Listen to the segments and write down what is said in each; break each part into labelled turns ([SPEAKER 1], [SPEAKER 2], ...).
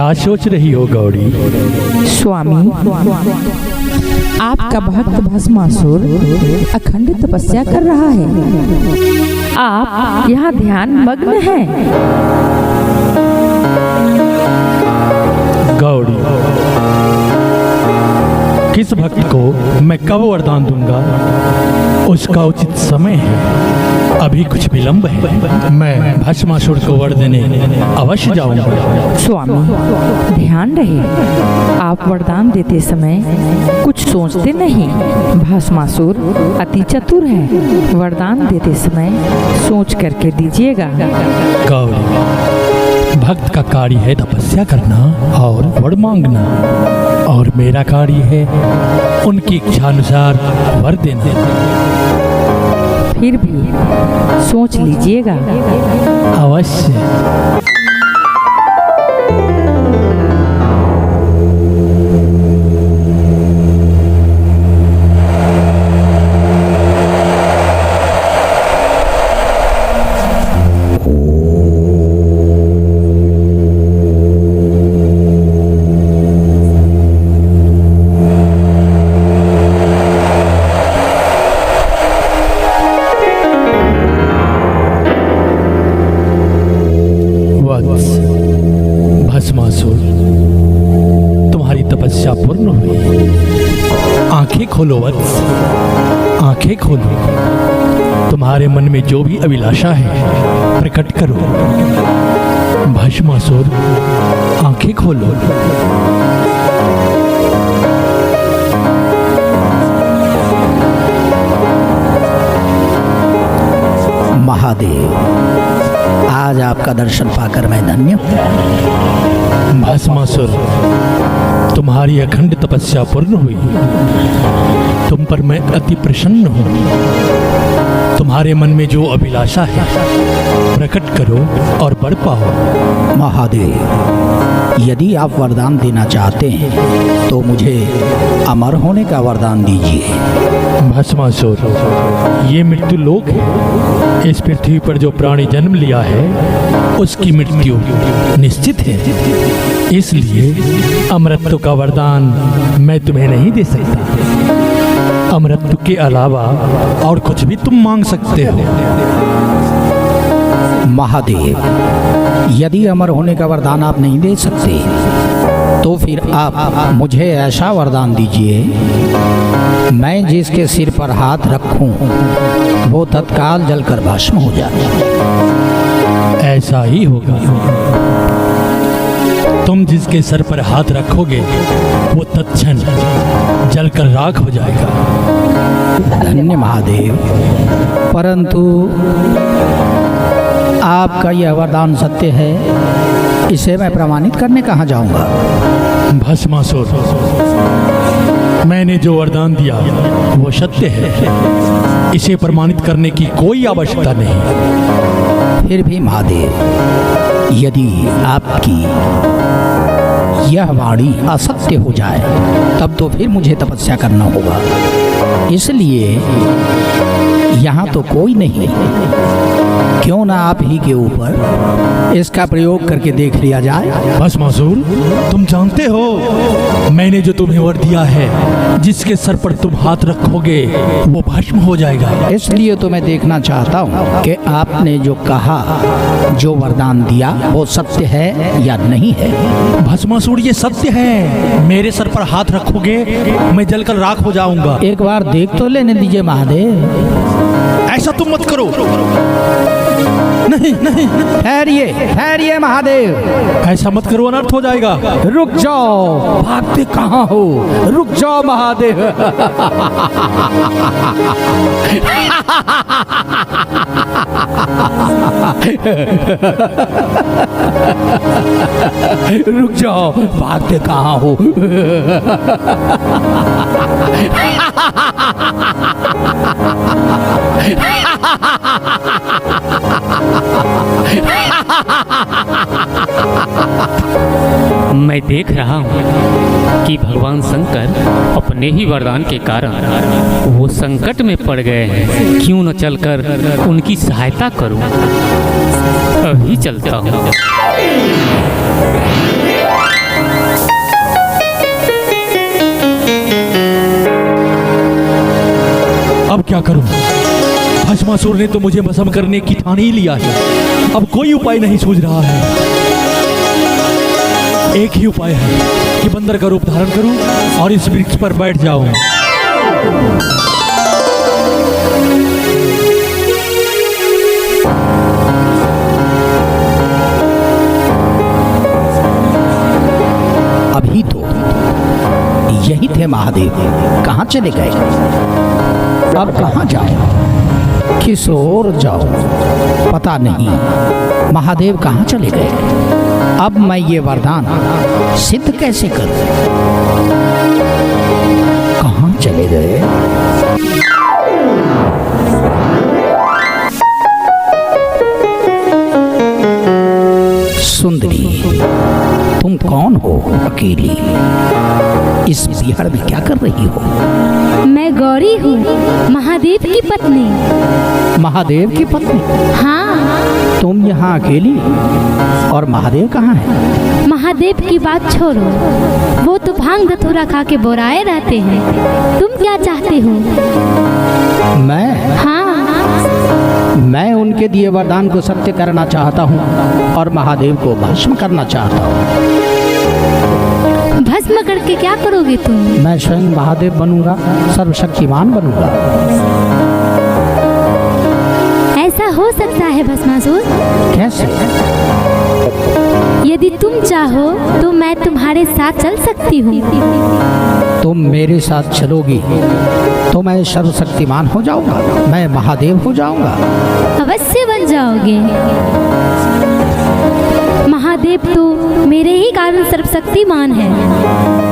[SPEAKER 1] क्या सोच रही हो गौरी?
[SPEAKER 2] स्वामी, आपका भक्त भस्मासुर अखंड तपस्या कर रहा है। आप यहाँ ध्यान मग्न हैं।
[SPEAKER 1] गौरी, किस भक्त को मैं कब वरदान दूंगा उसका उचित समय है। अभी कुछ विलंब है। मैं भस्मासुर को वर देने अवश्य जाऊंगा।
[SPEAKER 2] स्वामी, ध्यान रहे, आप वरदान देते समय कुछ सोचते नहीं। भस्मासुर अति चतुर है, वरदान देते समय सोच करके दीजिएगा।
[SPEAKER 1] गौरी, भक्त का कार्य है तपस्या करना और वर मांगना, और मेरा कार्य है उनकी इच्छा अनुसार वर देना।
[SPEAKER 2] फिर भी सोच लीजिएगा।
[SPEAKER 1] अवश्य। भस्मासुर, तुम्हारी तपस्या पूर्ण हुई। आंखें खोलो वत्स, आंखें खोलो। तुम्हारे मन में जो भी अभिलाषा है प्रकट करो। भस्मासुर, आंखें खोलो।
[SPEAKER 3] महादेव, आज आपका दर्शन पाकर मैं धन्य हूँ।
[SPEAKER 1] भस्मासुर, तुम्हारी अखंड तपस्या पूर्ण हुई। तुम पर मैं अति प्रसन्न हूँ। तुम्हारे मन में जो अभिलाषा है प्रकट करो और बढ़ पाओ।
[SPEAKER 3] महादेव, यदि आप वरदान देना चाहते हैं तो मुझे अमर होने का वरदान दीजिए।
[SPEAKER 1] भस्मासुर, ये मृत्यु लोक है। इस पृथ्वी पर जो प्राणी जन्म लिया है उसकी मृत्यु निश्चित है। इसलिए अमरत्व का वरदान मैं तुम्हें नहीं दे सकता। अमरत्व के अलावा और कुछ भी तुम मांग सकते हो।
[SPEAKER 3] महादेव, यदि अमर होने का वरदान आप नहीं दे सकते तो फिर आप मुझे ऐसा वरदान दीजिए, मैं जिसके सिर पर हाथ रखूं वो तत्काल जलकर भस्म हो जाए।
[SPEAKER 1] ऐसा ही होगा। तुम जिसके सर पर हाथ रखोगे वो तत्क्षण जलकर राख हो जाएगा।
[SPEAKER 3] धन्य महादेव, परंतु आपका यह वरदान सत्य है, इसे मैं प्रमाणित करने कहाँ जाऊंगा?
[SPEAKER 1] भस्मासुर, मैंने जो वरदान दिया वो सत्य है। इसे प्रमाणित करने की कोई आवश्यकता नहीं।
[SPEAKER 3] फिर भी महादेव, यदि आपकी यह वाणी असत्य हो जाए तब तो फिर मुझे तपस्या करना होगा। इसलिए यहाँ तो कोई नहीं, क्यों ना आप ही के ऊपर इसका प्रयोग करके देख लिया जाए।
[SPEAKER 1] भस्मासुर, तुम जानते हो मैंने जो तुम्हें वर दिया है, जिसके सर पर तुम हाथ रखोगे वो भस्म हो जाएगा।
[SPEAKER 3] इसलिए तो मैं देखना चाहता हूँ कि आपने जो कहा, जो वरदान दिया वो सत्य है या नहीं है।
[SPEAKER 1] भस्मासुर, ये सत्य है। मेरे सर पर हाथ रखोगे मैं जलकर राख हो जाऊंगा।
[SPEAKER 3] एक बार देख तो लेने दीजिए महादेव।
[SPEAKER 1] ऐसा तुम मत करो। नहीं नहीं,
[SPEAKER 3] ठहरिए ठहरिए महादेव,
[SPEAKER 1] ऐसा मत करो, अनर्थ हो जाएगा।
[SPEAKER 3] रुक जाओ, भागते कहाँ हो? रुक जाओ महादेव। रुक जाओ, भागते कहाँ हो?
[SPEAKER 4] मैं देख रहा हूँ कि भगवान शंकर अपने ही वरदान के कारण वो संकट में पड़ गए हैं। क्यों न चलकर उनकी सहायता करूं? अभी चलता हूँ।
[SPEAKER 1] क्या करूं? भस्मासुर ने तो मुझे भस्म करने की ठान ही लिया है। अब कोई उपाय नहीं सूझ रहा है। एक ही उपाय है कि बंदर का रूप धारण करूं और इस वृक्ष पर बैठ जाऊं।
[SPEAKER 3] अभी तो यही थे महादेव, कहाँ चले गए? अब कहाँ जाऊं, किस ओर जाऊं, पता नहीं। महादेव कहाँ चले गए? अब मैं ये वरदान सिद्ध कैसे करूं? कहाँ चले गए? सुंदरी, तुम कौन हो अकेली? इस बिहार में क्या कर रही हो?
[SPEAKER 5] मैं गौरी हूँ, महादेव की पत्नी।
[SPEAKER 3] महादेव की पत्नी?
[SPEAKER 5] हाँ।
[SPEAKER 3] तुम यहाँ अकेली? और महादेव कहाँ है?
[SPEAKER 5] महादेव की बात छोड़ो, वो तो भांग धतूरा खा के बोराए रहते हैं। तुम क्या चाहते हो?
[SPEAKER 3] मैं?
[SPEAKER 5] हाँ।
[SPEAKER 3] मैं उनके दिए वरदान को सत्य करना चाहता हूँ और महादेव को भस्म करना चाहता हूँ।
[SPEAKER 5] भस्म करके क्या करोगे तुम?
[SPEAKER 3] मैं स्वयं महादेव बनूंगा, सर्वशक्तिमान बनूंगा।
[SPEAKER 5] ऐसा हो सकता है भस्मासुर?
[SPEAKER 3] कैसे?
[SPEAKER 5] यदि तुम चाहो तो मैं तुम्हारे साथ चल सकती हूँ।
[SPEAKER 3] तुम मेरे साथ चलोगी तो मैं सर्वशक्तिमान हो जाऊंगा, मैं महादेव हो जाऊंगा।
[SPEAKER 5] अवश्य बन जाओगे। महादेव तो मेरे ही कारण सर्वशक्तिमान है।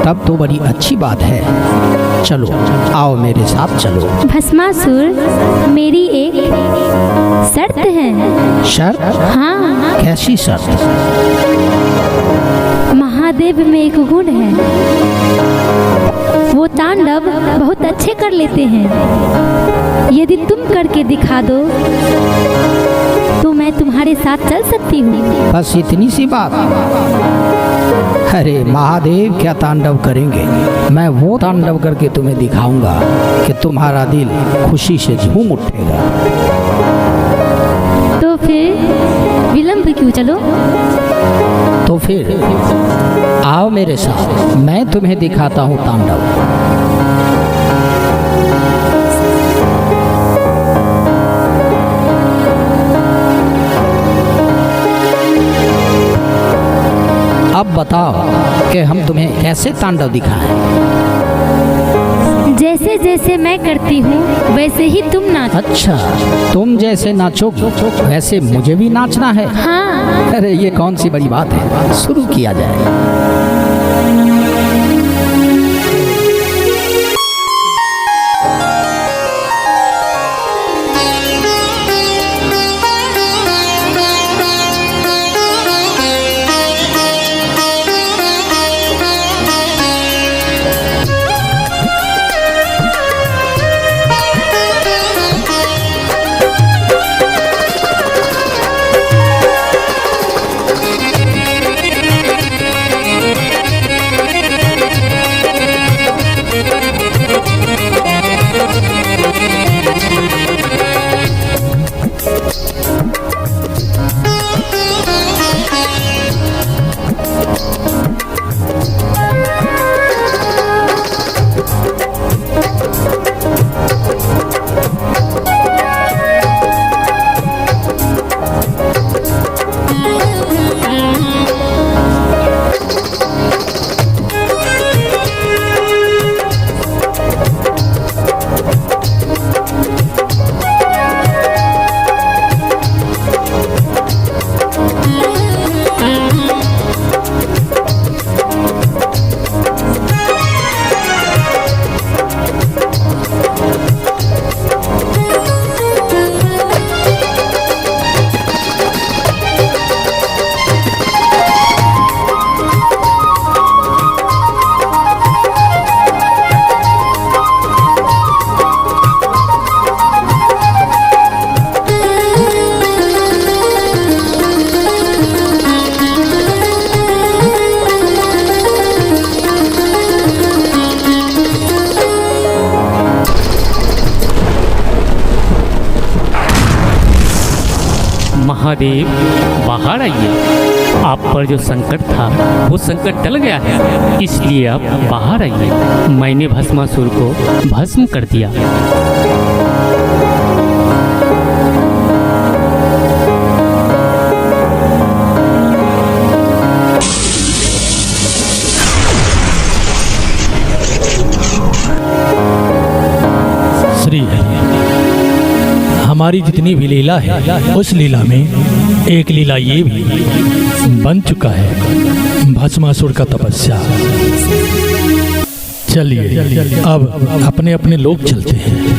[SPEAKER 3] तब तो बड़ी अच्छी बात है। चलो, आओ मेरे साथ चलो।
[SPEAKER 5] भस्मासुर, मेरी एक शर्त है।
[SPEAKER 3] शर्त?
[SPEAKER 5] हाँ।
[SPEAKER 3] कैसी शर्त?
[SPEAKER 5] महादेव में एक गुण है, वो तांडव बहुत अच्छे कर लेते हैं। यदि तुम करके दिखा दो तो मैं तुम्हारे साथ चल सकती हूँ।
[SPEAKER 3] बस इतनी सी बात? अरे महादेव क्या तांडव करेंगे, मैं वो तांडव करके तुम्हें दिखाऊंगा कि तुम्हारा दिल खुशी से झूम उठेगा।
[SPEAKER 5] तो फिर विलंब क्यों, चलो।
[SPEAKER 3] तो फिर आओ मेरे साथ, मैं तुम्हें दिखाता हूँ तांडव। अब बताओ कि हम तुम्हें कैसे तांडव दिखाएं?
[SPEAKER 5] जैसे जैसे मैं करती हूँ वैसे ही तुम नाचो।
[SPEAKER 3] अच्छा, तुम जैसे नाचोगी वैसे मुझे भी नाचना है?
[SPEAKER 5] हाँ।
[SPEAKER 3] अरे ये कौन सी बड़ी बात है, शुरू किया जाए।
[SPEAKER 4] महादेव बाहर आइए। आप पर जो संकट था वो संकट टल गया है, इसलिए आप बाहर आइए। मैंने भस्मासुर को भस्म कर दिया।
[SPEAKER 1] श्री हरि, हमारी जितनी भी लीला है उस लीला में एक लीला ये भी बन चुका है, भस्मासुर का तपस्या। चलिए अब अपने अपने लोग चलते हैं।